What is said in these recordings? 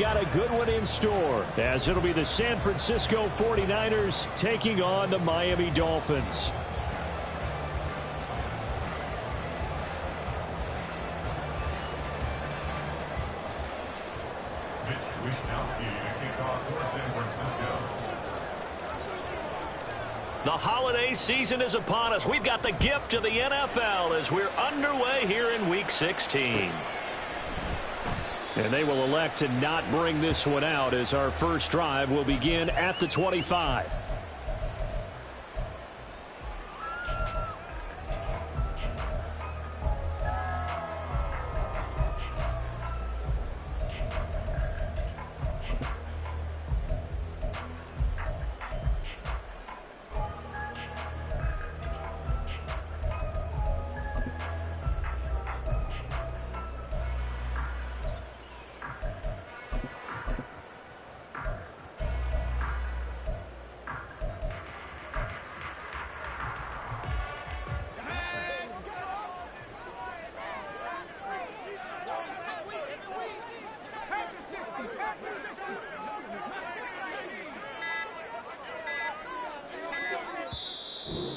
got a good one in store, as it'll be the San Francisco 49ers taking on the Miami Dolphins. The holiday season is upon us. We've got the gift of the NFL as we're underway here in Week 16. And they will elect to not bring this one out as our first drive will begin at the 25.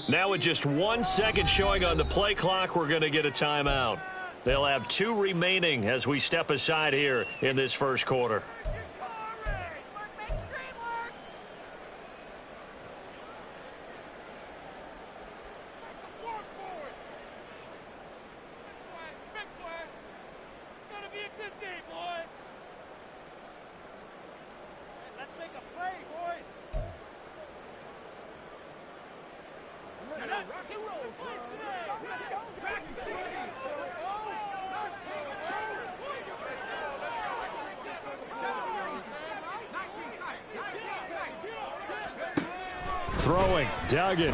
Now with just 1 second showing on the play clock, we're going to get a timeout. They'll have 2 remaining as we step aside here in this first quarter. Throwing, Duggan.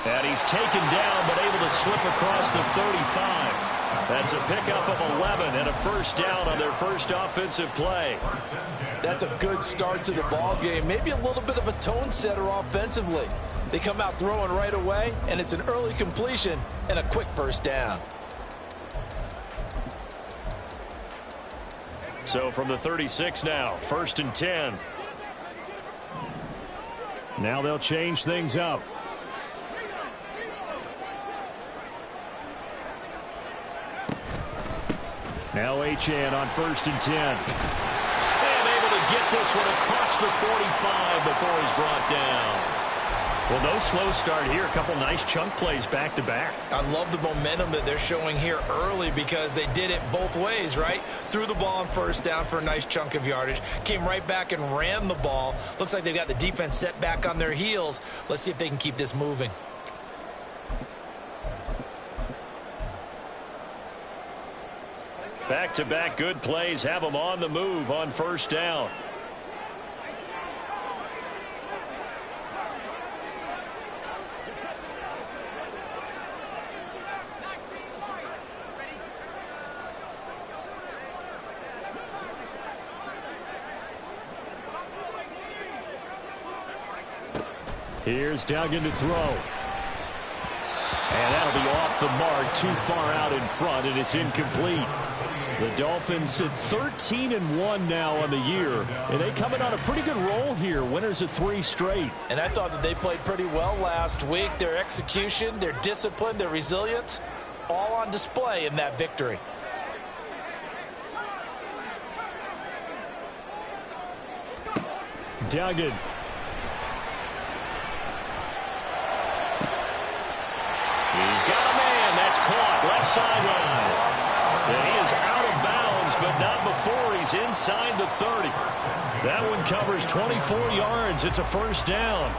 And he's taken down, but able to slip across the 35. That's a pickup of 11 and a first down on their first offensive play. That's a good start to the ball game. Maybe a little bit of a tone setter offensively. They come out throwing right away, and it's an early completion and a quick first down. So from the 36 now, 1st and 10. Now they'll change things up. Now Achane on 1st and 10. And able to get this one across the 45 before he's brought down. Well, no slow start here. A couple nice chunk plays back-to-back. I love the momentum that they're showing here early because they did it both ways, right? Threw the ball on first down for a nice chunk of yardage. Came right back and ran the ball. Looks like they've got the defense set back on their heels. Let's see if they can keep this moving. Back-to-back good plays have them on the move on first down. Here's Duggan to throw. And that'll be off the mark, too far out in front, and it's incomplete. The Dolphins at 13-1 now on the year, and they come in on a pretty good roll here, winners of 3 straight. And I thought that they played pretty well last week. Their execution, their discipline, their resilience, all on display in that victory. Duggan. He's got a man. That's caught left sideline. And he is out of bounds, but not before he's inside the 30. That one covers 24 yards. It's a first down.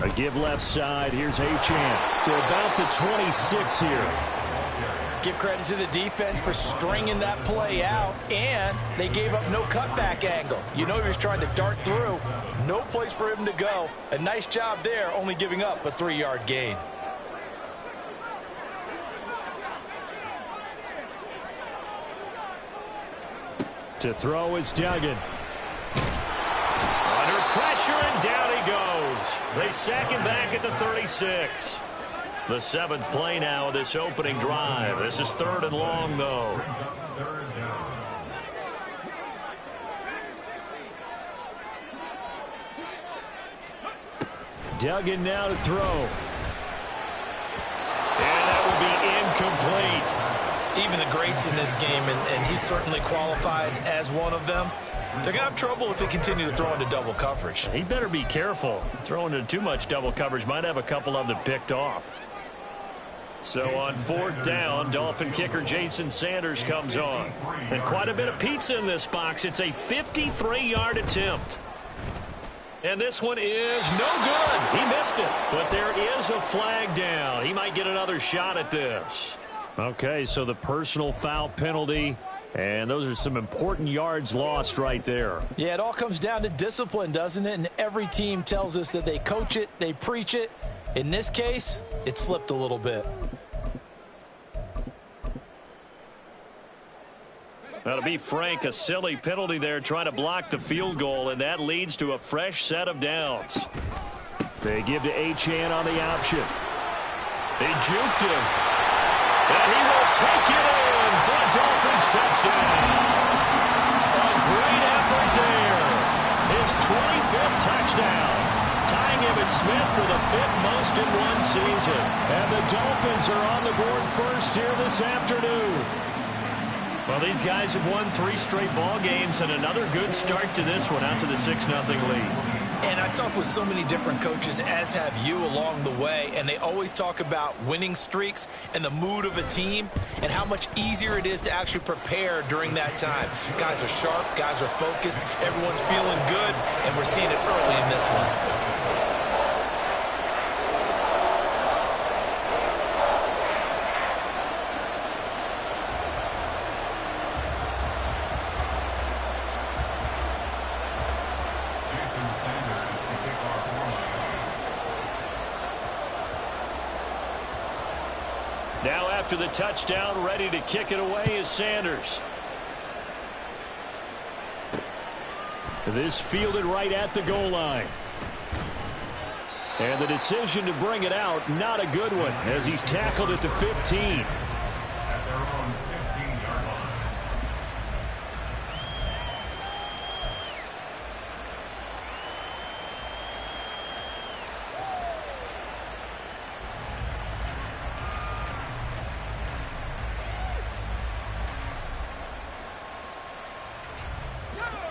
A give left side. Here's Achane to about the 26 here. Give credit to the defense for stringing that play out, and they gave up no cutback angle. You know he was trying to dart through. No place for him to go. A nice job there, only giving up a 3-yard gain. To throw is Duggan. Under pressure, and down he goes. They sack him back at the 36. The 7th play now of this opening drive. This is 3rd and long, though. Duggan now to throw. And that will be incomplete. Even the greats in this game, and he certainly qualifies as one of them, they're going to have trouble if they continue to throw into double coverage. He better be careful. Throwing into too much double coverage might have a couple of them picked off. So on 4th down, Dolphin kicker Jason Sanders comes on. And quite a bit of pizza in this box. It's a 53-yard attempt. And this one is no good. He missed it. But there is a flag down. He might get another shot at this. Okay, so the personal foul penalty. And those are some important yards lost right there. Yeah, it all comes down to discipline, doesn't it? And every team tells us that they coach it, they preach it. In this case, it slipped a little bit. That'll be Frank, a silly penalty there trying to block the field goal, and that leads to a fresh set of downs. They give to Achane on the option. They juked him. And he will take it in for a Dolphins touchdown. A great effort there. His 25th touchdown. Tying Emmitt Smith for the 5th most in one season. And the Dolphins are on the board first here this afternoon. Well, these guys have won 3 straight ball games and another good start to this one out to the 6-0 lead. And I've talked with so many different coaches, as have you, along the way, and they always talk about winning streaks and the mood of a team and how much easier it is to actually prepare during that time. Guys are sharp, guys are focused, everyone's feeling good, and we're seeing it early in this one. Now after the touchdown, ready to kick it away is Sanders. This fielded right at the goal line. And the decision to bring it out, not a good one, as he's tackled at the 15.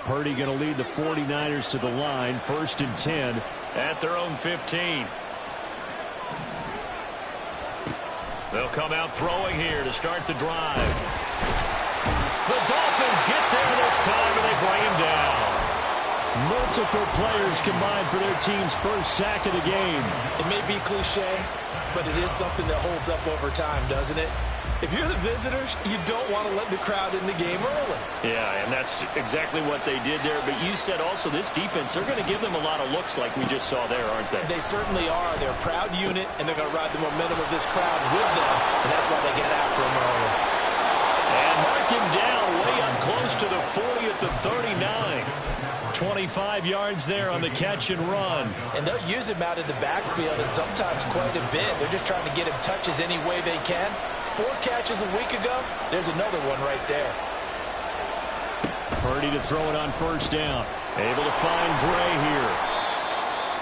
Purdy going to lead the 49ers to the line, 1st and 10 at their own 15. They'll come out throwing here to start the drive. The Dolphins get there this time, and they bring him down. Multiple players combined for their team's first sack of the game. It may be cliche, but it is something that holds up over time, doesn't it? If you're the visitors, you don't want to let the crowd in the game early. Yeah, and that's exactly what they did there. But you said also this defense, they're going to give them a lot of looks like we just saw there, aren't they? They certainly are. They're a proud unit, and they're going to ride the momentum of this crowd with them, and that's why they get after him early. And mark him down way up close to the 40 at the 39. 25 yards there on the catch and run. And they'll use him out in the backfield, and sometimes quite a bit. They're just trying to get him touches any way they can. 4 catches a week ago, there's another one right there. Purdy to throw it on 1st down. Able to find Gray here.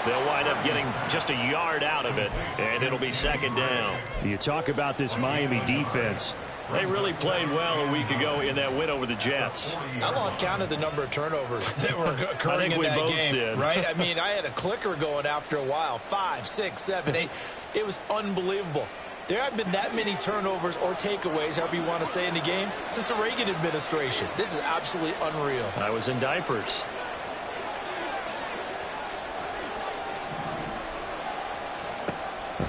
They'll wind up getting just a yard out of it, and it'll be 2nd down. You talk about this Miami defense. They really played well a week ago in that win over the Jets. I lost count of the number of turnovers that were occurring in that game, did. Right? I mean, I had a clicker going after a while. 5, 6, 7, 8. It was unbelievable. There haven't been that many turnovers or takeaways, however you want to say, in the game since the Reagan administration. This is absolutely unreal. I was in diapers.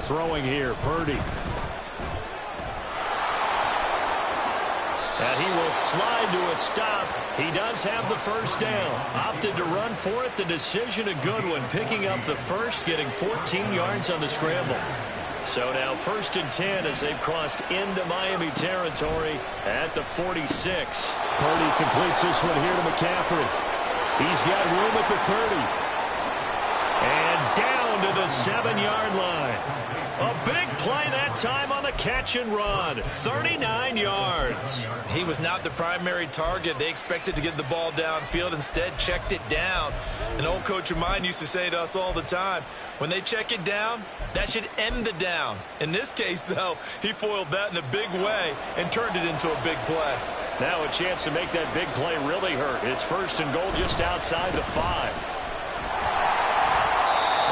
Throwing here, Purdy. And he will slide to a stop. He does have the 1st down. Opted to run for it. The decision a good one. Picking up the 1st, getting 14 yards on the scramble. So now 1st and 10 as they've crossed into Miami territory at the 46. Purdy completes this one here to McCaffrey. He's got room at the 30. And down to the 7-yard line. A big play that time on the catch and run. 39 yards. He was not the primary target. They expected to get the ball downfield. Instead, checked it down. An old coach of mine used to say to us all the time, when they check it down, that should end the down. In this case, though, he foiled that in a big way and turned it into a big play. Now a chance to make that big play really hurt. It's 1st and goal just outside the 5.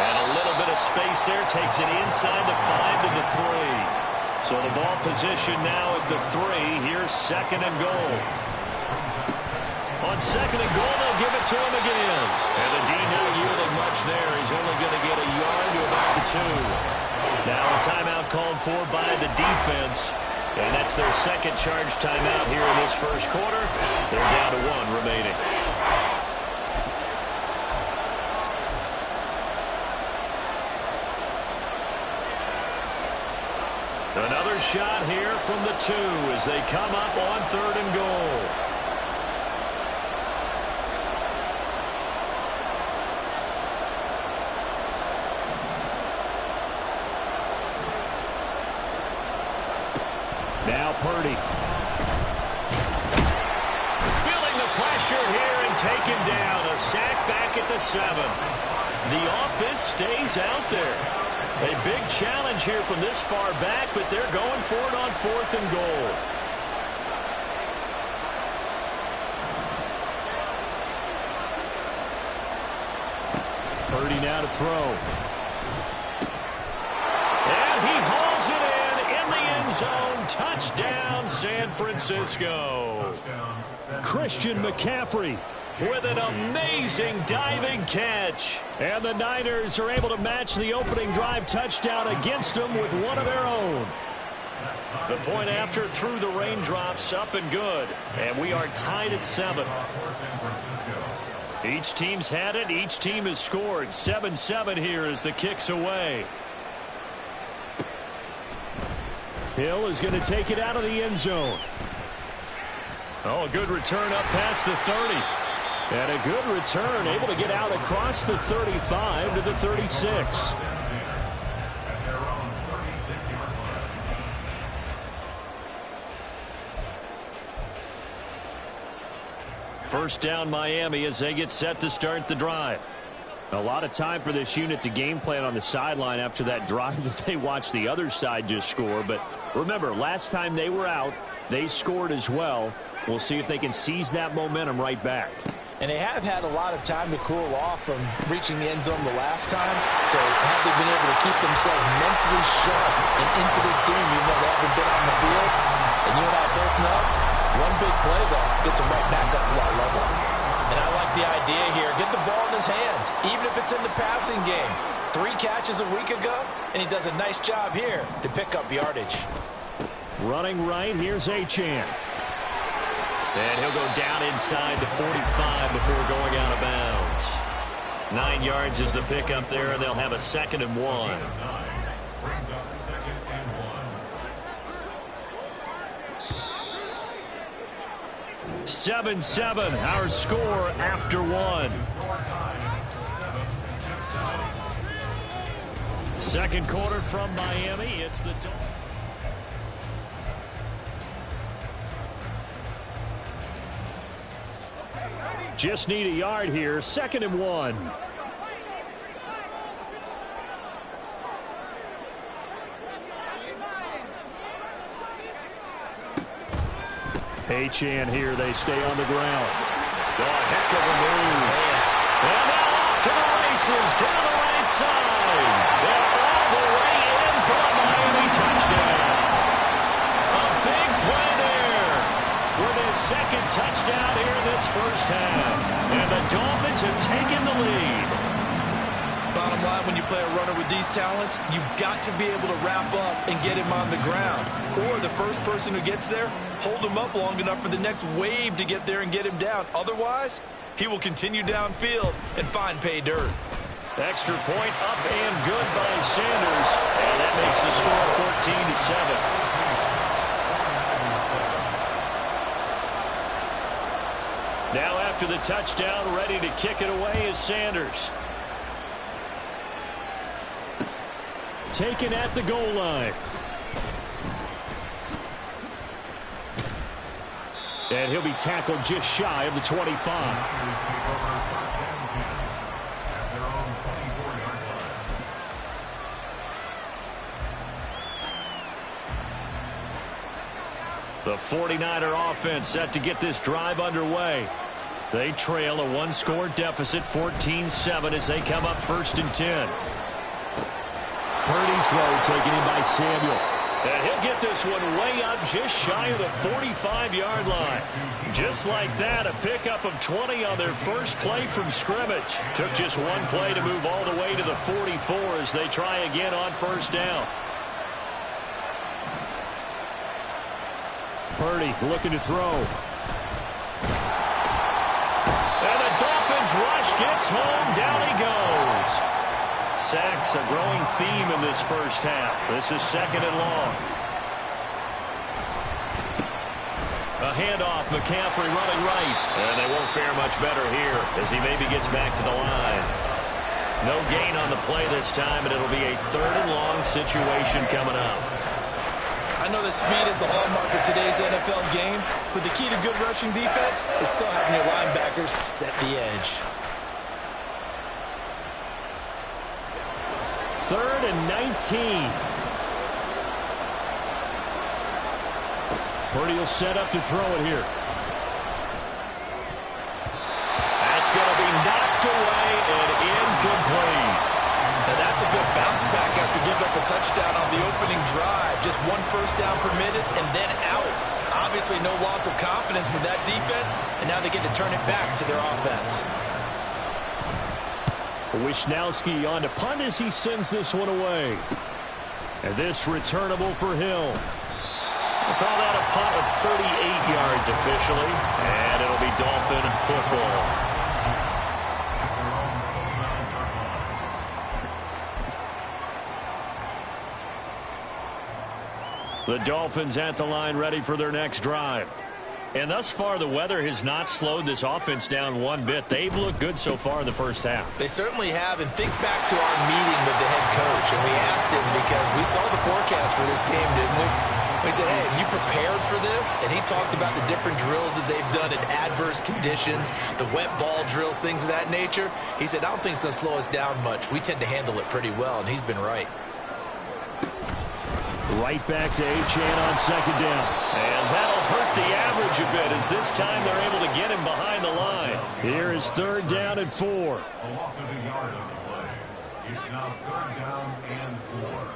And a little bit of space there takes it inside the 5 to the 3. So the ball position now at the 3. Here's 2nd and goal. On 2nd and goal, they'll give it to him again. And the D not yielding much there. He's only going to get a yard to about the 2. Now a timeout called for by the defense. And that's their 2nd charge timeout here in this 1st quarter. They're down to 1 remaining. Another shot here from the 2 as they come up on 3rd and goal. Now Purdy. Feeling the pressure here and taken down. A sack back at the 7. The offense stays out there. A big challenge here from this far back, but they're going for it on 4th and goal. Purdy now to throw. And he hauls it in the end zone. Touchdown, San Francisco. Christian McCaffrey With an amazing diving catch. And the Niners are able to match the opening drive touchdown against them with one of their own. The point after through the raindrops, up and good. And we are tied at 7. Each team's had it. Each team has scored. 7-7 here as the kick's away. Hill is going to take it out of the end zone. Oh, a good return up past the 30. And a good return, able to get out across the 35 to the 36. First down Miami as they get set to start the drive. A lot of time for this unit to game plan on the sideline after that drive that they watched the other side just score. But remember, last time they were out, they scored as well. We'll see if they can seize that momentum right back. And they have had a lot of time to cool off from reaching the end zone the last time. So have they been able to keep themselves mentally sharp and into this game even though they haven't been on the field? And you and I both know, one big play, though, gets them right back up to that level. And I like the idea here. Get the ball in his hands, even if it's in the passing game. 3 catches a week ago, and he does a nice job here to pick up yardage. Running right, here's Achane. And he'll go down inside the 45 before going out of bounds. 9 yards is the pickup there, and they'll have a 2nd and 1. Seven, our score after 1. Second quarter from Miami. It's the Dolphins. Just need a yard here. 2nd and 1. Achane here. They stay on the ground. Oh, heck of a move. And now off to the races down the right side. And all the way in for a Miami touchdown. A big play there with his 2nd touchdown here in this first half. And the Dolphins have taken the lead. Bottom line, when you play a runner with these talents, you've got to be able to wrap up and get him on the ground. Or the first person who gets there, hold him up long enough for the next wave to get there and get him down. Otherwise, he will continue downfield and find pay dirt. Extra point up and good by Sanders. And that makes the score 14-7. Now after the touchdown, ready to kick it away is Sanders. Taken at the goal line. And he'll be tackled just shy of the 25. The 49er offense set to get this drive underway. They trail a one-score deficit, 14-7, as they come up 1st and 10. Purdy's throw taken in by Samuel. And he'll get this one way up just shy of the 45-yard line. Just like that, a pickup of 20 on their first play from scrimmage. Took just one play to move all the way to the 44 as they try again on 1st down. Purdy looking to throw. And the Dolphins rush gets home. Down he goes. Sacks a growing theme in this first half. This is 2nd and long. A handoff. McCaffrey running right. And they won't fare much better here as he maybe gets back to the line. No gain on the play this time, and it'll be a 3rd and long situation coming up. I know that speed is the hallmark of today's NFL game, but the key to good rushing defense is still having your linebackers set the edge. 3rd and 19. Purdy will set up to throw it here. That's going to be knocked away and incomplete. And that's a good bounce back after giving up a touchdown on the opening drive. Just 1 first down permitted and then out. Obviously no loss of confidence with that defense, and now they get to turn it back to their offense. Wishnowski on to punt as he sends this one away. And this returnable for Hill. We'll call that a punt of 38 yards officially, and it'll be Dolphin football. The Dolphins at the line ready for their next drive. And thus far, the weather has not slowed this offense down one bit. They've looked good so far in the first half. They certainly have. And think back to our meeting with the head coach. And we asked him because we saw the forecast for this game, didn't we? We said, hey, have you prepared for this? And he talked about the different drills that they've done in adverse conditions, the wet ball drills, things of that nature. He said, I don't think it's going to slow us down much. We tend to handle it pretty well, and he's been right. Right back to Achane on 2nd down. And that'll hurt the average a bit as this time they're able to get him behind the line. Here is 3rd down and 4. A loss of a yard on the play. It's now 3rd down and 4.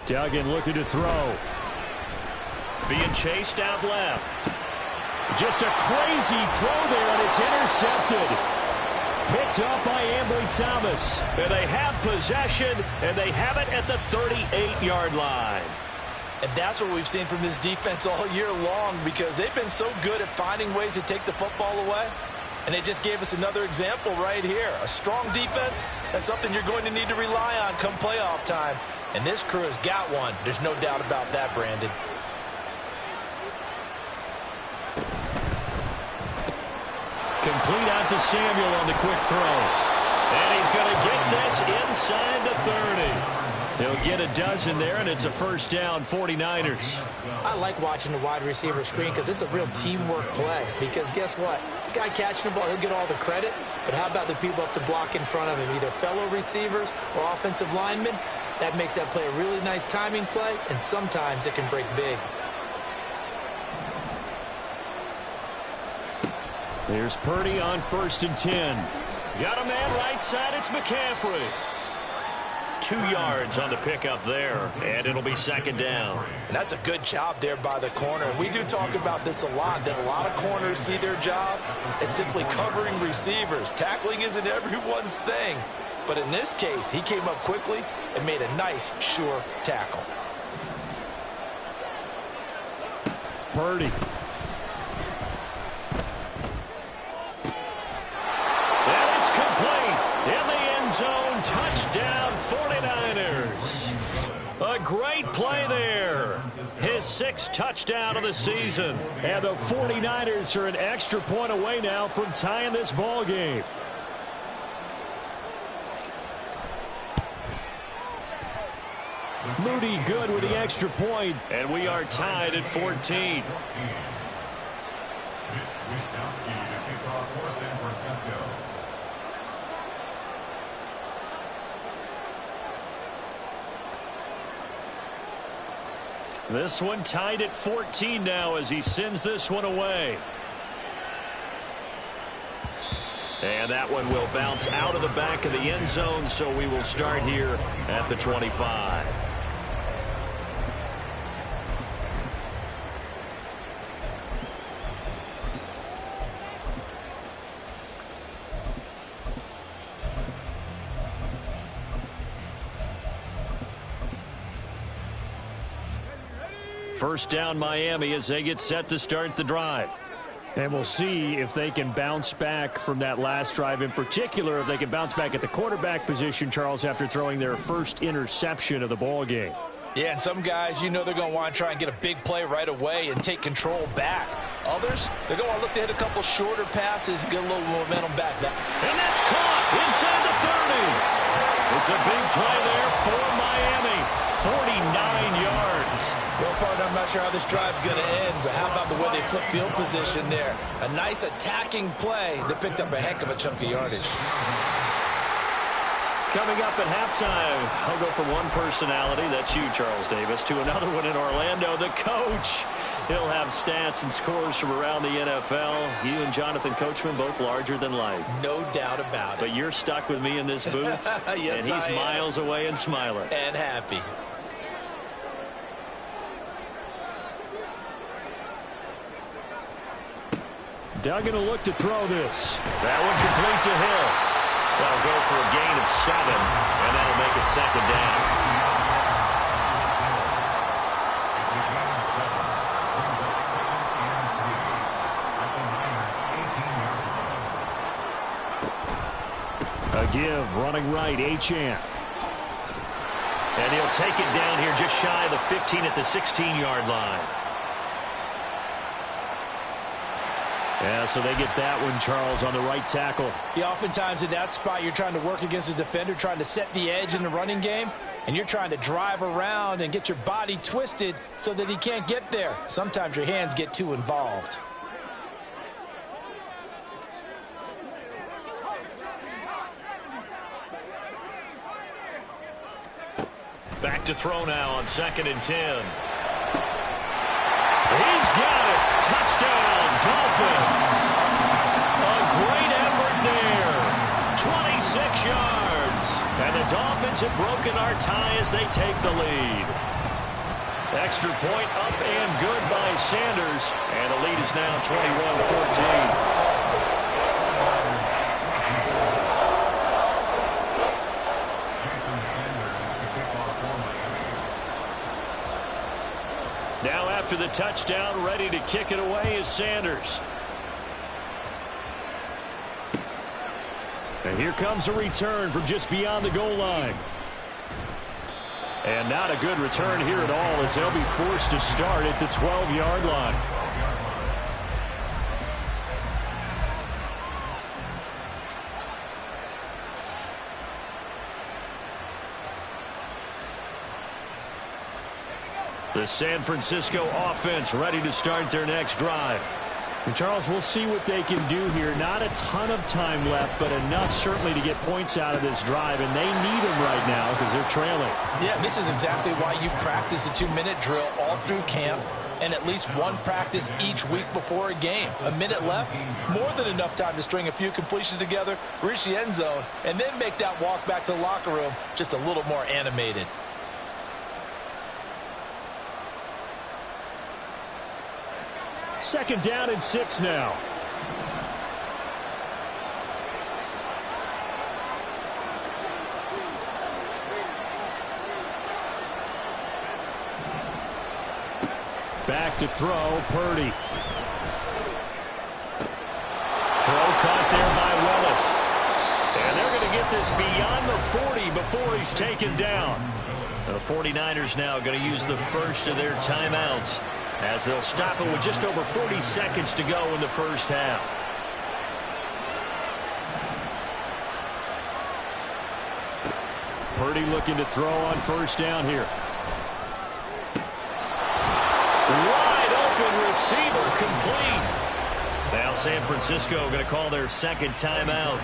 Duggan looking to throw. Being chased out left. Just a crazy throw there, and it's intercepted. Picked up by Ambry Thomas. And they have possession, and they have it at the 38-yard line. And that's what we've seen from this defense all year long, because they've been so good at finding ways to take the football away. And they just gave us another example right here. A strong defense, that's something you're going to need to rely on come playoff time. And this crew has got one. There's no doubt about that, Brandon. Complete out to Samuel on the quick throw. And he's going to get this inside the 30. He'll get a dozen there, and it's a 1st down, 49ers. I like watching the wide receiver screen because it's a real teamwork play. Because guess what? The guy catching the ball, he'll get all the credit. But how about the people have to block in front of him, either fellow receivers or offensive linemen? That makes that play a really nice timing play, and sometimes it can break big. Here's Purdy on 1st and 10. Got a man right side. It's McCaffrey. 2 yards on the pickup there, and it'll be 2nd down. And that's a good job there by the corner. And we do talk about this a lot, that a lot of corners see their job as simply covering receivers. Tackling isn't everyone's thing. But in this case, he came up quickly and made a nice, sure tackle. Purdy. And it's complete. In the end zone. Touchdown 49ers. A great play there. His 6th touchdown of the season. And the 49ers are an extra point away now from tying this ball game. Moody good with the extra point. And we are tied at 14. This one tied at 14 now as he sends this one away. And that one will bounce out of the back of the end zone, so we will start here at the 25. First down Miami as they get set to start the drive. And we'll see if they can bounce back from that last drive. In particular, if they can bounce back at the quarterback position, Charles, after throwing their first interception of the ball game. Yeah, and some guys, you know they're going to want to try and get a big play right away and take control back. Others, they're going to look to hit a couple shorter passes, get a little momentum back. And that's caught inside the 30. It's a big play there for Miami. 49 yards. Well, partner, I'm not sure how this drive's going to end, but how about the way they flip field position there? A nice attacking play that picked up a heck of a chunk of yardage. Coming up at halftime, I'll go from one personality, that's you, Charles Davis, to another one in Orlando, the coach. He'll have stats and scores from around the NFL. You and Jonathan Coachman, both larger than life. No doubt about it. But you're stuck with me in this booth, yes, and he's miles away and smiling. And happy. Duggan will look to throw this. That one complete to Hill. That'll go for a gain of 7, and that'll make it second down. A give, running right, Achane. And he'll take it down here just shy of the 15 at the 16-yard line. Yeah, so they get that one, Charles, on the right tackle. Yeah, oftentimes in that spot, you're trying to work against a defender, trying to set the edge in the running game, and you're trying to drive around and get your body twisted so that he can't get there. Sometimes your hands get too involved. Back to throw now on 2nd and 10. He's got it. Touchdown, Dolphins. A great effort there. 26 yards. And the Dolphins have broken our tie as they take the lead. Extra point up and good by Sanders. And the lead is now 21-14. Now after the touchdown, ready to kick it away is Sanders. And here comes a return from just beyond the goal line. And not a good return here at all as they'll be forced to start at the 12-yard line. The San Francisco offense ready to start their next drive. And Charles, we'll see what they can do here. Not a ton of time left, but enough certainly to get points out of this drive, and they need them right now because they're trailing. Yeah, this is exactly why you practice a 2-minute drill all through camp and at least one practice each week before a game. A minute left, more than enough time to string a few completions together, reach the end zone, and then make that walk back to the locker room just a little more animated. Second down and 6 now. Back to throw, Purdy. Throw caught there by Willis. And they're going to get this beyond the 40 before he's taken down. The 49ers now going to use the first of their timeouts as they'll stop it with just over 40 seconds to go in the first half. Purdy looking to throw on first down here. Wide open receiver, complete. Now San Francisco going to call their second timeout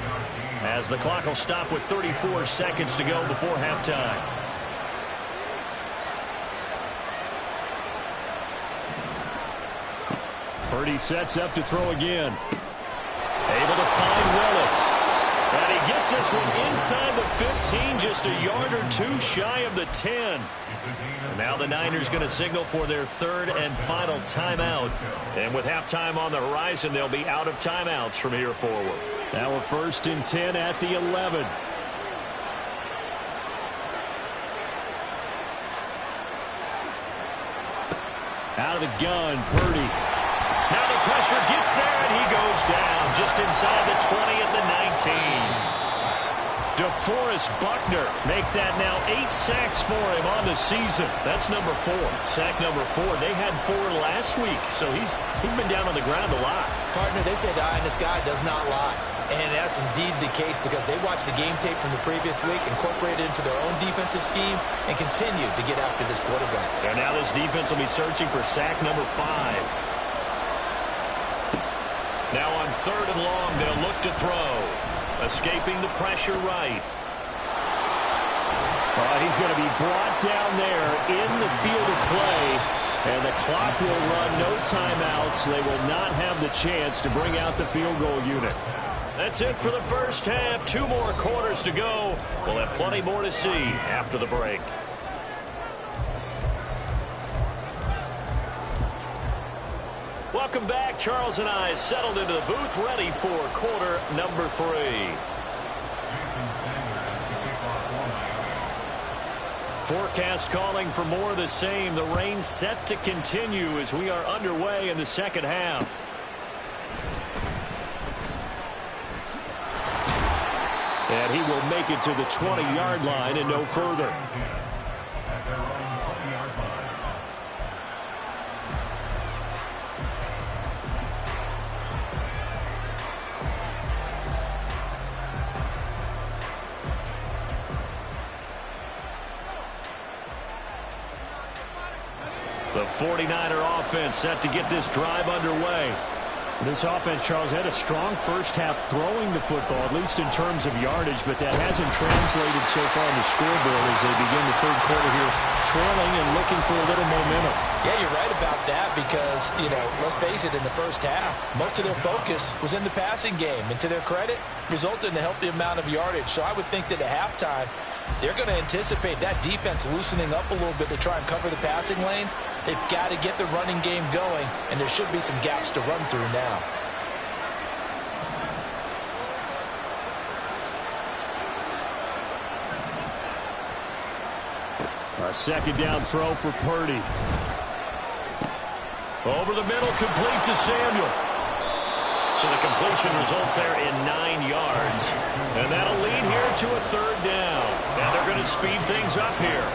as the clock will stop with 34 seconds to go before halftime. Purdy sets up to throw again. Able to find Willis. And he gets this one inside the 15, just a yard or two shy of the 10. Now the Niners going to signal for their third and final timeout. And with halftime on the horizon, they'll be out of timeouts from here forward. Now a 1st and 10 at the 11. Out of the gun, Purdy. Now the pressure gets there, and he goes down just inside the 20 at the 19. DeForest Buckner make that now 8 sacks for him on the season. That's number 4. Sack number 4. They had 4 last week, so he's been down on the ground a lot. Partner, they say the eye in the sky does not lie. And that's indeed the case because they watched the game tape from the previous week, incorporated it into their own defensive scheme, and continued to get after this quarterback. And now this defense will be searching for sack number 5. Now on 3rd and long, they'll look to throw. Escaping the pressure right. He's going to be brought down there in the field of play. And the clock will run, no timeouts. They will not have the chance to bring out the field goal unit. That's it for the first half. 2 more quarters to go. We'll have plenty more to see after the break. Welcome back. Charles and I settled into the booth, ready for quarter number 3. Forecast calling for more of the same. The rain set to continue as we are underway in the second half. And he will make it to the 20-yard line and no further. The 49er offense set to get this drive underway. This offense, Charles, had a strong first half throwing the football, at least in terms of yardage, but that hasn't translated so far on the scoreboard as they begin the third quarter here, trailing and looking for a little momentum. Yeah, you're right about that because, let's face it, in the first half, most of their focus was in the passing game. And to their credit, resulted in a healthy amount of yardage. So I would think that at halftime, they're going to anticipate that defense loosening up a little bit to try and cover the passing lanes. They've got to get the running game going, and there should be some gaps to run through now. A second down throw for Purdy. Over the middle, complete to Samuel. So the completion results there in 9 yards. And that'll lead here to a 3rd down. And they're going to speed things up here.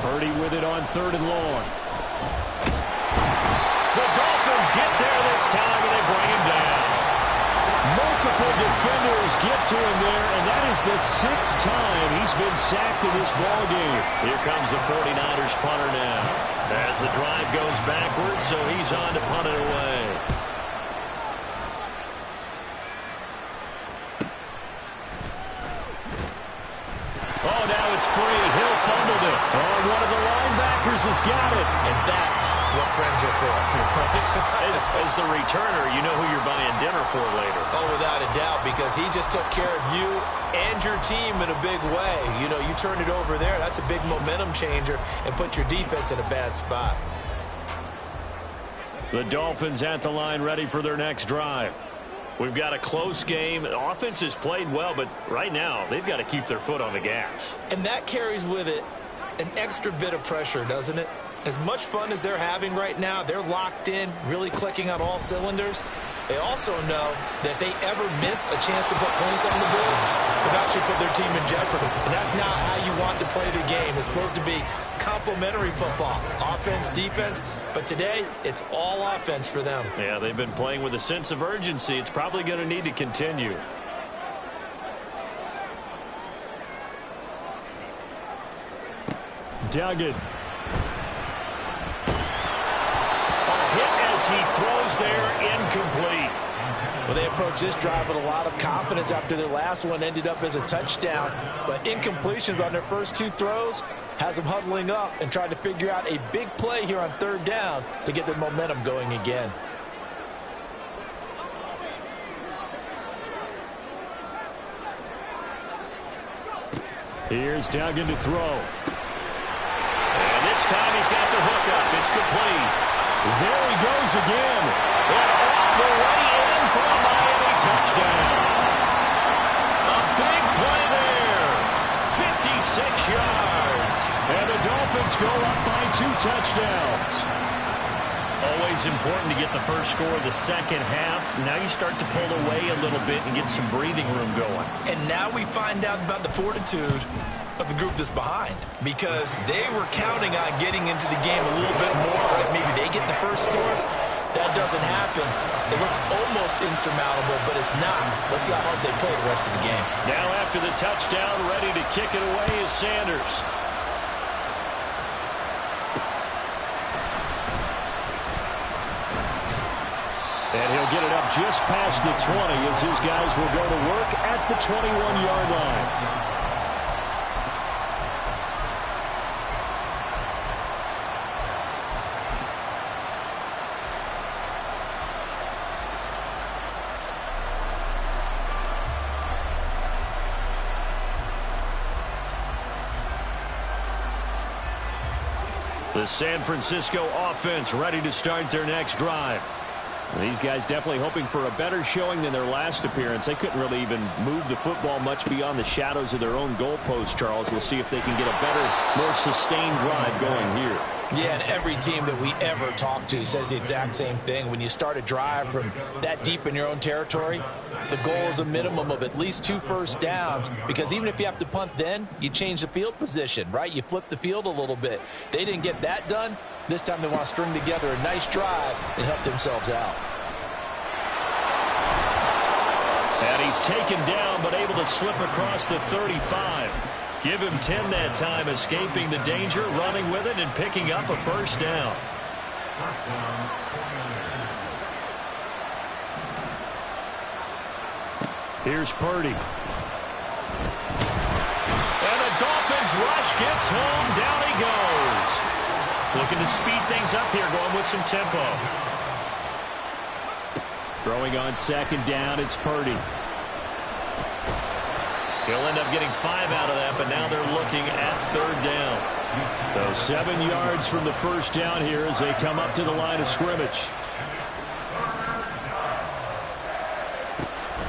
Purdy with it on 3rd and long. The Dolphins get there this time, and they bring him down. Multiple defenders get to him there, and that is the 6th time he's been sacked in this ball game. Here comes the 49ers punter now. As the drive goes backwards, so he's on to punt it away. Oh, now it's free. Hill fumbled it. Oh, one of the linebackers has got it. And that's what friends are for. As the returner, you know who you're buying dinner for later. Oh, without a doubt, because he just took care of you and your team in a big way. You turned it over there. That's a big momentum changer and put your defense in a bad spot. The Dolphins at the line ready for their next drive. We've got a close game. Offense has played well, but right now they've got to keep their foot on the gas. And that carries with it an extra bit of pressure, doesn't it? As much fun as they're having right now, they're locked in, really clicking on all cylinders. They also know that if they ever miss a chance to put points on the board, they've actually put their team in jeopardy. And that's not how you want to play the game. It's supposed to be complementary football, offense, defense. But today, it's all offense for them. Yeah, they've been playing with a sense of urgency. It's probably going to need to continue. Duggan. He throws there, incomplete. Well, they approached this drive with a lot of confidence after their last one ended up as a touchdown. But incompletions on their first two throws has them huddling up and trying to figure out a big play here on third down to get their momentum going again. Here's Duggan to throw. And this time he's got the hook up. It's complete. There he goes again. And all the way in for a Miami touchdown. A big play there. 56 yards. And the Dolphins go up by 2 touchdowns. Always important to get the first score of the second half. Now you start to pull away a little bit and get some breathing room going. And now we find out about the fortitude of the group that's behind, because they were counting on getting into the game a little bit more, right? Maybe they get the first score. That doesn't happen. It looks almost insurmountable, but it's not. Let's see how hard they play the rest of the game. Now after the touchdown, ready to kick it away is Sanders. And he'll get it up just past the 20 as his guys will go to work at the 21-yard line. The San Francisco offense ready to start their next drive. These guys definitely hoping for a better showing than their last appearance. They couldn't really even move the football much beyond the shadows of their own goalpost, Charles. We'll see if they can get a better, more sustained drive going here. Yeah, and every team that we ever talk to says the exact same thing. When you start a drive from that deep in your own territory, the goal is a minimum of at least 2 first downs, because even if you have to punt then, you change the field position, right? You flip the field a little bit. They didn't get that done. This time they want to string together a nice drive and help themselves out. And he's taken down, but able to slip across the 35. Give him 10 that time, escaping the danger, running with it, and picking up a first down. Here's Purdy. And the Dolphins rush gets home. Down he goes. Looking to speed things up here, going with some tempo. Throwing on second down, it's Purdy. He'll end up getting 5 out of that, but now they're looking at third down. So 7 yards from the first down here as they come up to the line of scrimmage.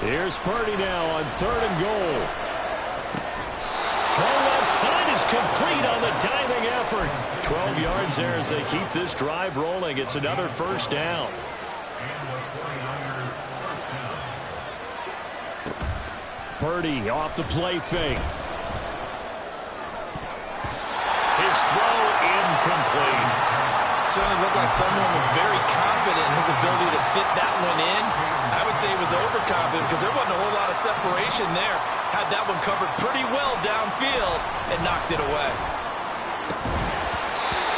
Here's Purdy now on 3rd and goal. Throw left side is complete on the diving effort. 12 yards there as they keep this drive rolling. It's another first down. Purdy off the play fake. His throw incomplete. Certainly looked like someone was very confident in his ability to fit that one in. I would say he was overconfident because there wasn't a whole lot of separation there. Had that one covered pretty well downfield and knocked it away.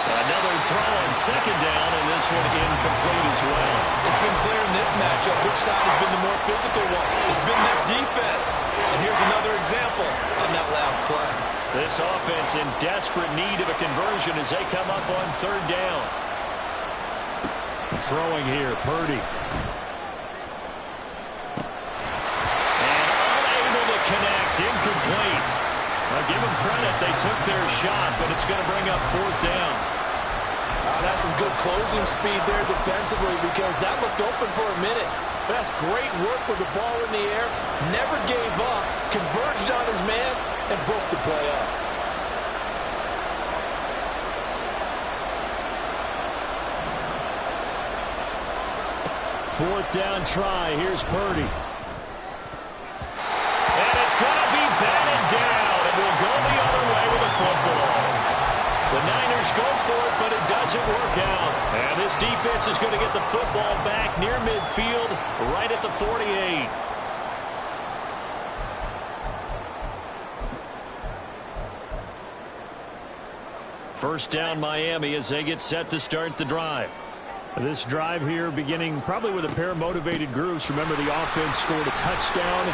Another throw on second down, and this one incomplete as well. It's been clear in this matchup which side has been the more physical one. It's been this defense. And here's another example on that last play. This offense in desperate need of a conversion as they come up on third down. Throwing here, Purdy. And unable to connect, incomplete. Now give them credit, they took their shot, but it's going to bring up fourth down. That's some good closing speed there defensively, because that looked open for a minute. That's great work with the ball in the air. Never gave up, converged on his man, and broke the play up. Fourth down try. Here's Purdy. And it's going to be batted down. And we'll go the other way with the football. The Niners go for it, but it doesn't work out. And this defense is going to get the football back near midfield, right at the 48. First down Miami as they get set to start the drive. This drive here beginning probably with a pair of motivated groups. Remember, the offense scored a touchdown.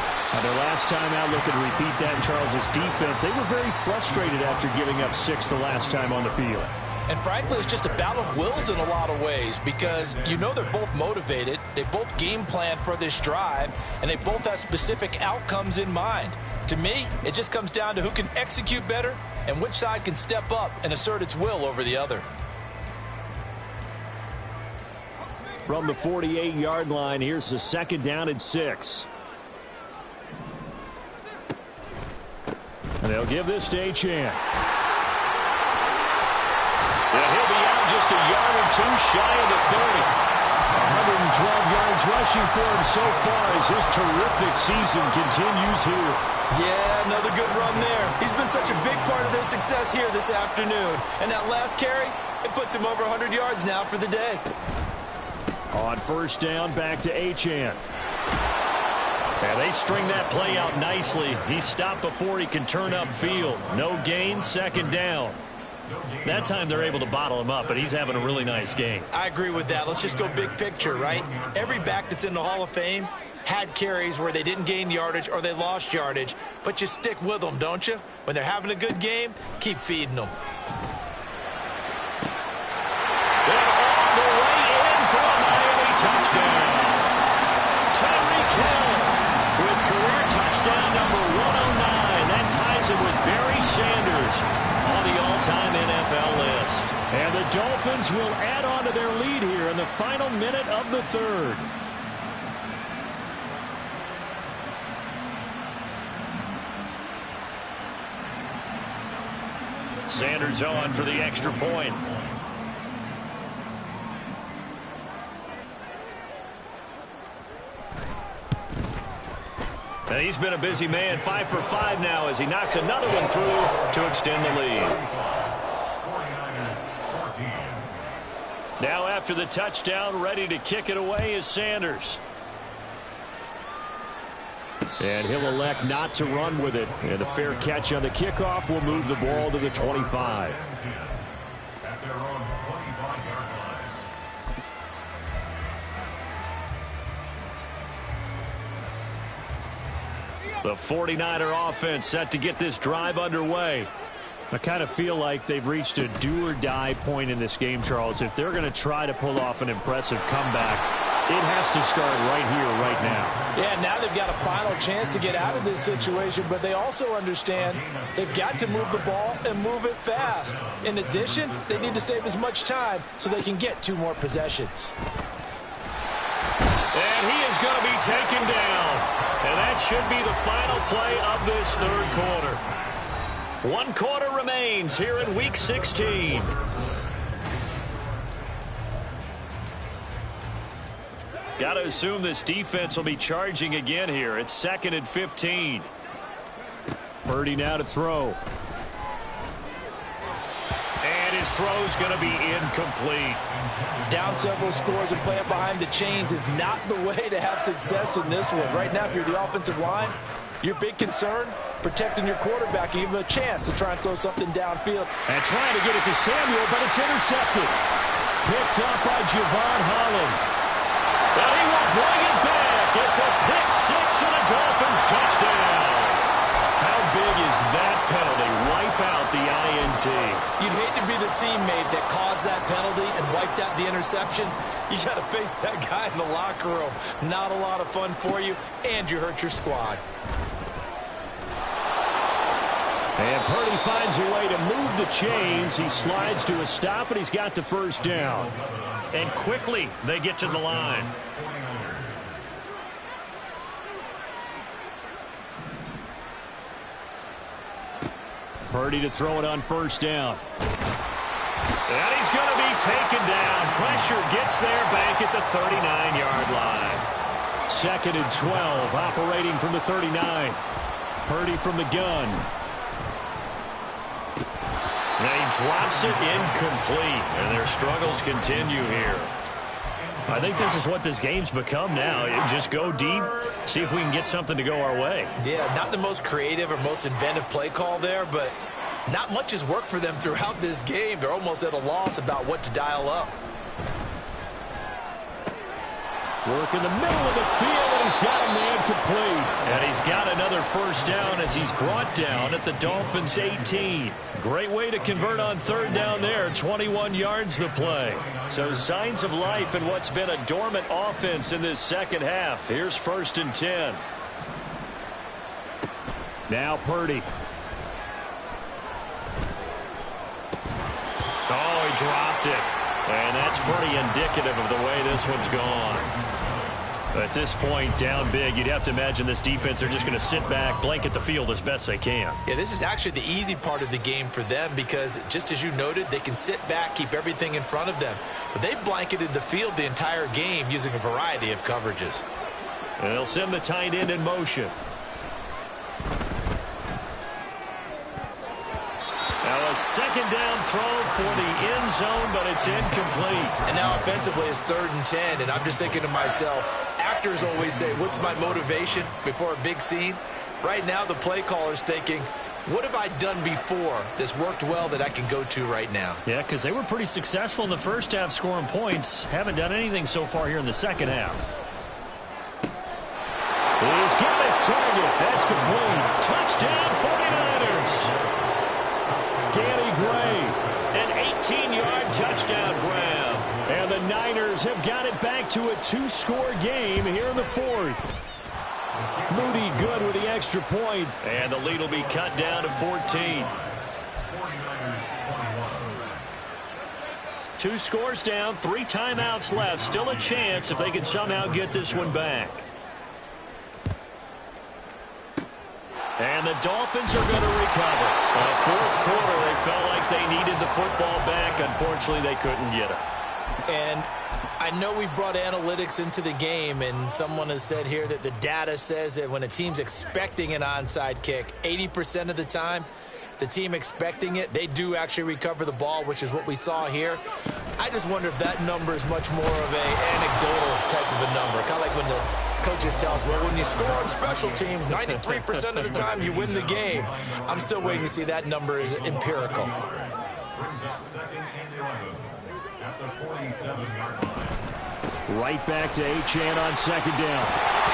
Their last time out, looking to repeat that in Charles's defense. They were very frustrated after giving up 6 the last time on the field. And frankly, it's just a battle of wills in a lot of ways because you know they're both motivated. They both game plan for this drive, and they both have specific outcomes in mind. To me, it just comes down to who can execute better and which side can step up and assert its will over the other. From the 48-yard line, here's the second down and 6. And they'll give this to Achane. And he'll be out just a yard or two shy of the 30. 112 yards rushing for him so far as his terrific season continues here. Yeah, another good run there. He's been such a big part of their success here this afternoon. And that last carry, it puts him over 100 yards now for the day. On first down, back to Achane. And they string that play out nicely. He's stopped before he can turn upfield. No gain, second down. That time they're able to bottle him up, but he's having a really nice game. I agree with that. Let's just go big picture, right? Every back that's in the Hall of Fame had carries where they didn't gain yardage or they lost yardage, but you stick with them, don't you? When they're having a good game, keep feeding them. Touchdown. Tyreek Hill with career touchdown number 109. That ties him with Barry Sanders on the all-time NFL list. And the Dolphins will add on to their lead here in the final minute of the third. Sanders on for the extra point. And he's been a busy man, 5 for 5 now as he knocks another one through to extend the lead. Now after the touchdown, ready to kick it away is Sanders. And he'll elect not to run with it. And a fair catch on the kickoff will move the ball to the 25. At their own 25-yard line. The 49er offense set to get this drive underway. I kind of feel like they've reached a do-or-die point in this game, Charles. If they're going to try to pull off an impressive comeback, it has to start right here, right now. Yeah, now they've got a final chance to get out of this situation, but they also understand they've got to move the ball and move it fast. In addition, they need to save as much time so they can get 2 more possessions. And he is going to be taken down. And that should be the final play of this third quarter. 1 quarter remains here in Week 16. Got to assume this defense will be charging again here. It's 2nd and 15. Purdy now to throw. And his throw's going to be incomplete. Down several scores and playing behind the chains is not the way to have success in this one. Right now, if you're the offensive line, your big concern, protecting your quarterback, give him a chance to try and throw something downfield. And trying to get it to Samuel, but it's intercepted. Picked up by Javon Holland. But he will bring it back. It's a pick 6 and a Dolphins touchdown. How big is that penalty? Wipe out the INT. You'd hate to be the teammate that caused that penalty and wiped out the interception. You got to face that guy in the locker room. Not a lot of fun for you, and you hurt your squad. And Purdy finds a way to move the chains. He slides to a stop, and he's got the first down. And quickly they get to the line. Purdy to throw it on first down. And he's going to be taken down. Pressure gets there back at the 39-yard line. 2nd and 12, operating from the 39. Purdy from the gun. And he drops it incomplete, and their struggles continue here. I think this is what this game's become now. Just go deep, see if we can get something to go our way. Yeah, not the most creative or most inventive play call there, but not much has worked for them throughout this game. They're almost at a loss about what to dial up. Work in the middle of the field, and he's got a man complete. And he's got another first down as he's brought down at the Dolphins' 18. Great way to convert on 3rd down there. 21 yards the play. So signs of life in what's been a dormant offense in this second half. Here's 1st and 10. Now Purdy. Oh, he dropped it. And that's pretty indicative of the way this one's gone. At this point, down big, you'd have to imagine this defense are just going to sit back, blanket the field as best they can. Yeah, this is actually the easy part of the game for them because, just as you noted, they can sit back, keep everything in front of them. But they've blanketed the field the entire game using a variety of coverages. And they'll send the tight end in motion. Now a 2nd down throw for the end zone, but it's incomplete. And now offensively it's 3rd and 10, and I'm just thinking to myself, actors always say, what's my motivation before a big scene? Right now the play caller's thinking, what have I done before that's worked well that I can go to right now? Yeah, because they were pretty successful in the first half scoring points. Haven't done anything so far here in the second half. He's got his target. That's complete. Touchdown 49ers. Danny Gray, an 18-yard touchdown grab. And the Niners have got it back to a 2-score game here in the 4th. Moody good with the extra point. And the lead will be cut down to 14. 2 scores down, 3 timeouts left. Still a chance if they can somehow get this one back. And the Dolphins are going to recover. 4th quarter, they felt like they needed the football back. Unfortunately, they couldn't get it. And I know we brought analytics into the game, and someone has said here that the data says that when a team's expecting an onside kick, 80% of the time, the team expecting it, they do actually recover the ball, which is what we saw here. I just wonder if that number is much more of a anecdotal type of a number. Kind of like when the coaches tell us, well, when you score on special teams, 93% of the time you win the game. I'm still waiting to see that number is empirical. Right back to Achane on 2nd down.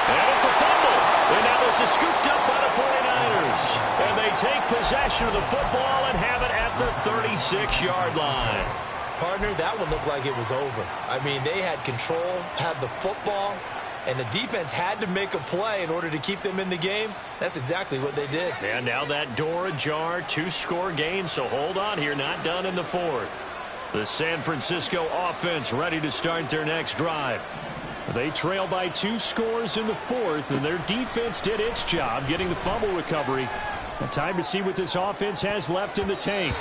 And it's a fumble. And now this is scooped up by the 49ers. And they take possession of the football and have it at the 36-yard line. Partner, that one looked like it was over. I mean, they had control, had the football, and the defense had to make a play in order to keep them in the game. That's exactly what they did. And now that door ajar, 2-score game, so hold on here, not done in the 4th. The San Francisco offense ready to start their next drive. They trail by 2 scores in the 4th, and their defense did its job getting the fumble recovery. Time to see what this offense has left in the tank.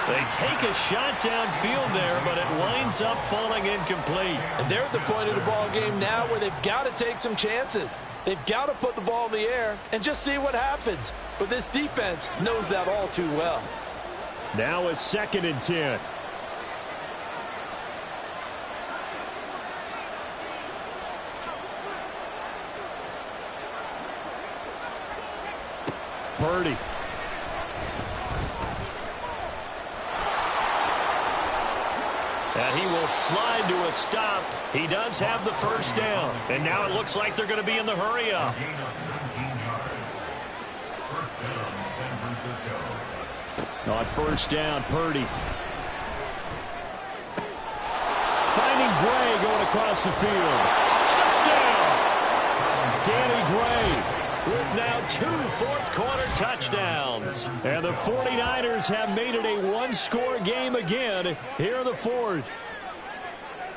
They take a shot downfield there, but it winds up falling incomplete. And they're at the point of the ball game now where they've got to take some chances. They've got to put the ball in the air and just see what happens. But this defense knows that all too well. Now a 2nd and 10. Purdy. And he will slide to a stop. He does have the first down. And now it looks like they're going to be in the hurry-up. On 1st down, Purdy. Finding Gray going across the field. Touchdown! Danny Gray with now 2 fourth-quarter touchdowns. And the 49ers have made it a 1-score game again here in the 4th.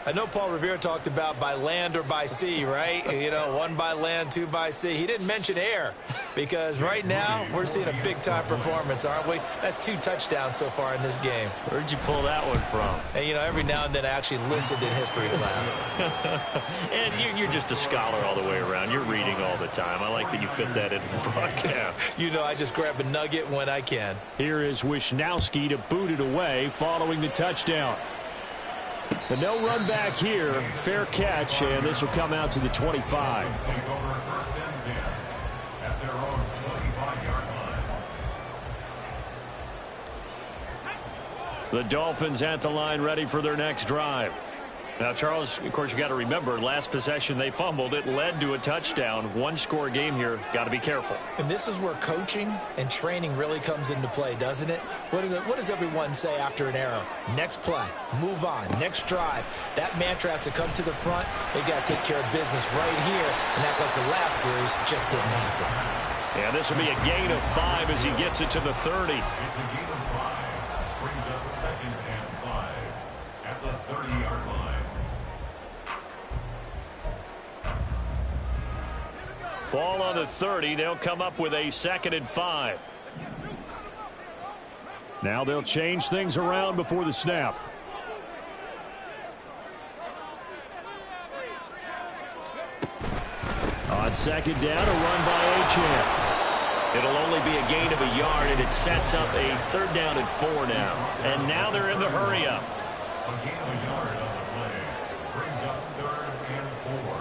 I know Paul Revere talked about by land or by sea, right? You know, 1 by land, 2 by sea. He didn't mention air because right now we're seeing a big-time performance, aren't we? That's 2 touchdowns so far in this game. Where'd you pull that one from? And, you know, every now and then I actually listened in history class. And you're just a scholar all the way around. You're reading all the time. I like that you fit that into the broadcast. You know, I just grab a nugget when I can. Here is Wisnowski to boot it away following the touchdown. The no run back here, fair catch, and this will come out to the 25. Take over first and 10 at their own 25-yard line. The Dolphins at the line, ready for their next drive. Now, Charles, of course, you got to remember, last possession they fumbled. It led to a touchdown. 1-score game here. Got to be careful. And this is where coaching and training really comes into play, doesn't it? What does everyone say after an error? Next play, move on, next drive. That mantra has to come to the front. They got to take care of business right here and act like the last series just didn't happen. Yeah, this will be a gain of 5 as he gets it to the 30. It's a gain of 5. Brings up 2nd and 5 at the 30-yard line. Ball on the 30. They'll come up with a 2nd and 5. Now they'll change things around before the snap. On 2nd down, a run by Achane. It'll only be a gain of a yard, and it sets up a 3rd down and 4 now. And now they're in the hurry-up. A gain of a yard on the play. Brings up 3rd and 4.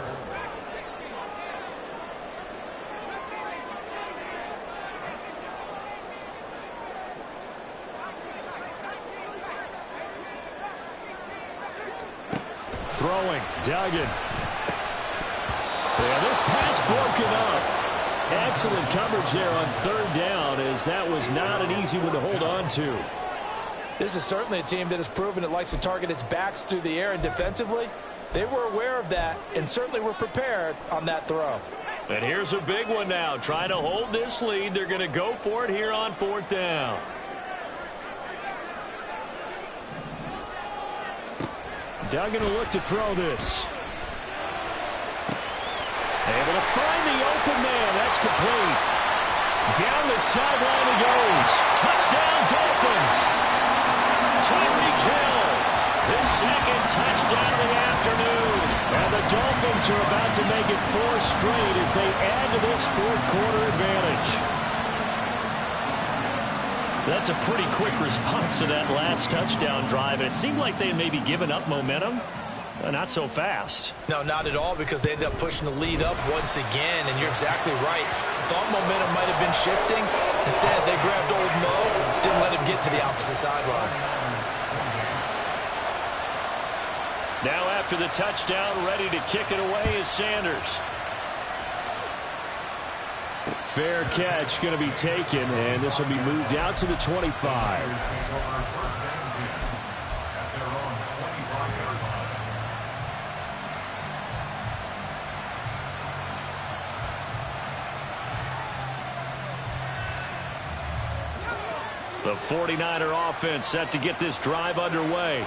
Throwing, Duggan. Yeah, this pass broken up. Excellent coverage there on 3rd down, as that was not an easy one to hold on to. This is certainly a team that has proven it likes to target its backs through the air, and defensively, they were aware of that and certainly were prepared on that throw. And here's a big one now. Trying to hold this lead. They're going to go for it here on 4th down. Duggan will look to throw this. Able to find the open man. That's complete. Down the sideline he goes. Touchdown, Dolphins. Tyreek Hill. His 2nd touchdown of the afternoon. And the Dolphins are about to make it 4 straight as they add to this 4th quarter advantage. That's a pretty quick response to that last touchdown drive. And it seemed like they may be giving up momentum. Not so fast. No, not at all, because they ended up pushing the lead up once again, and you're exactly right. Thought momentum might have been shifting. Instead, they grabbed old Mo, didn't let him get to the opposite sideline. Now after the touchdown, ready to kick it away is Sanders. Fair catch going to be taken, and this will be moved out to the 25. The 49er offense set to get this drive underway.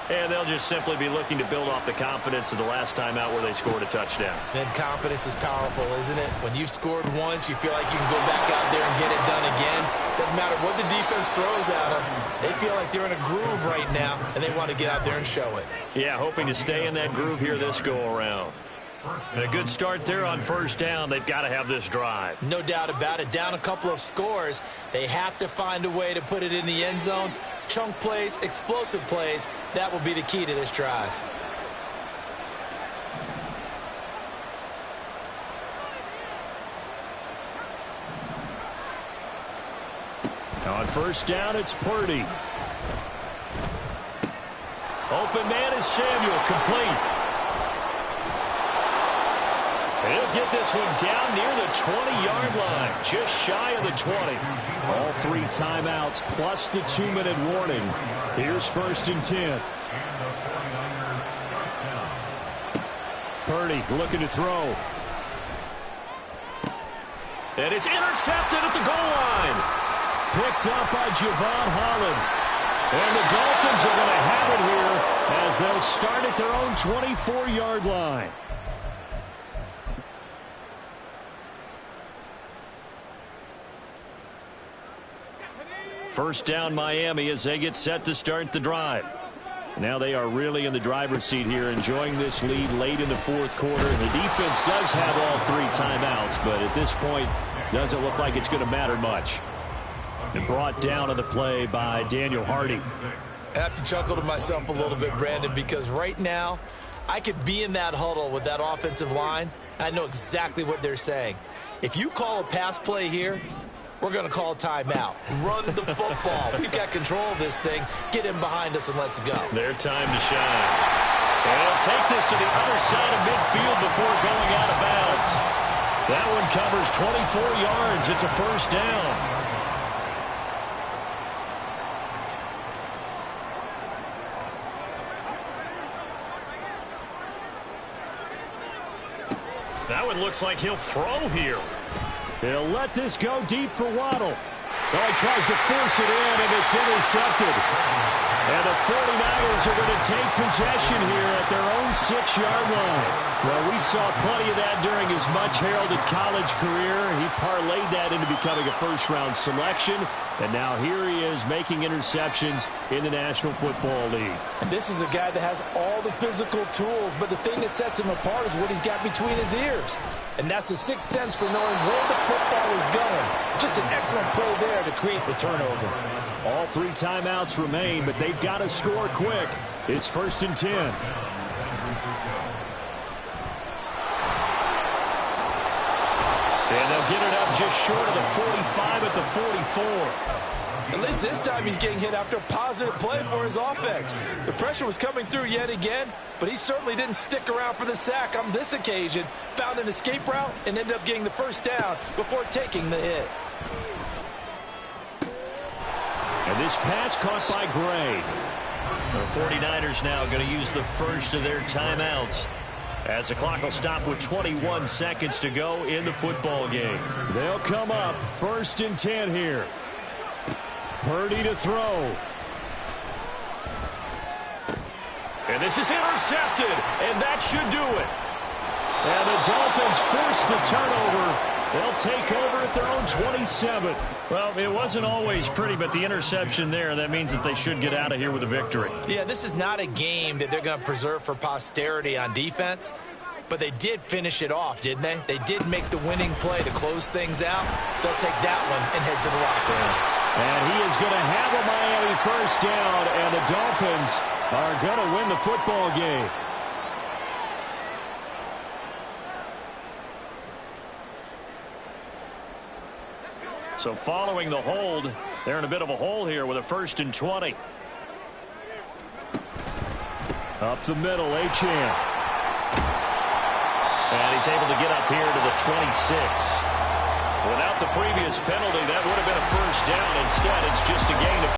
And they'll just simply be looking to build off the confidence of the last time out where they scored a touchdown. Then confidence is powerful, isn't it? When you've scored once, you feel like you can go back out there and get it done again. Doesn't matter what the defense throws at them. They feel like they're in a groove right now, and they want to get out there and show it. Yeah, hoping to stay in that groove here this go-around. And a good start there on 1st down. They've got to have this drive. No doubt about it. Down a couple of scores. They have to find a way to put it in the end zone. Chunk plays, explosive plays. That will be the key to this drive. On 1st down, it's Purdy. Open man is Samuel, complete. He'll get this one down near the 20-yard line, just shy of the 20. All 3 timeouts plus the 2-minute warning. Here's 1st and 10. Purdy looking to throw. And it's intercepted at the goal line. Picked up by Javon Holland. And the Dolphins are going to have it here as as they'll start at their own 24-yard line. First down Miami as they get set to start the drive. Now they are really in the driver's seat here, enjoying this lead late in the fourth quarter. The defense does have all 3 timeouts, but at this point, doesn't look like it's going to matter much. And brought down on the play by Daniel Hardy. I have to chuckle to myself a little bit, Brandon, because right now, I could be in that huddle with that offensive line. I know exactly what they're saying. If you call a pass play here, we're going to call a timeout. Run the football. We've got control of this thing. Get in behind us and let's go. Their time to shine. And they'll take this to the other side of midfield before going out of bounds. That one covers 24 yards. It's a first down. That one looks like he'll throw here. He'll let this go deep for Waddle. Oh, he tries to force it in, and it's intercepted. And the 49ers are going to take possession here at their own 6-yard line. Well, we saw plenty of that during his much-heralded college career. He parlayed that into becoming a first-round selection. And now here he is making interceptions in the National Football League. And this is a guy that has all the physical tools, but the thing that sets him apart is what he's got between his ears. And that's the sixth sense for knowing where the football is going. Just an excellent play there to create the turnover. All 3 timeouts remain, but they've got to score quick. It's 1st and 10. And they'll get it up just short of the 45 at the 44. At least this time he's getting hit after a positive play for his offense. The pressure was coming through yet again, but he certainly didn't stick around for the sack on this occasion. Found an escape route and ended up getting the first down before taking the hit. And this pass caught by Gray. The 49ers now going to use the first of their timeouts, as the clock will stop with 21 seconds to go in the football game. They'll come up 1st and 10 here. Purdy to throw. And this is intercepted, and that should do it. And the Dolphins force the turnover. They'll take over at their own 27. Well, it wasn't always pretty, but the interception there, that means that they should get out of here with a victory. Yeah, this is not a game that they're going to preserve for posterity on defense, but they did finish it off, didn't they? They did make the winning play to close things out. They'll take that one and head to the locker room. And he is going to have a Miami first down, and the Dolphins are going to win the football game. So following the hold, they're in a bit of a hole here with a 1st and 20. Up the middle, Achane. And he's able to get up here to the 26. Without the previous penalty, that would have been a first down. Instead, it's just a gain of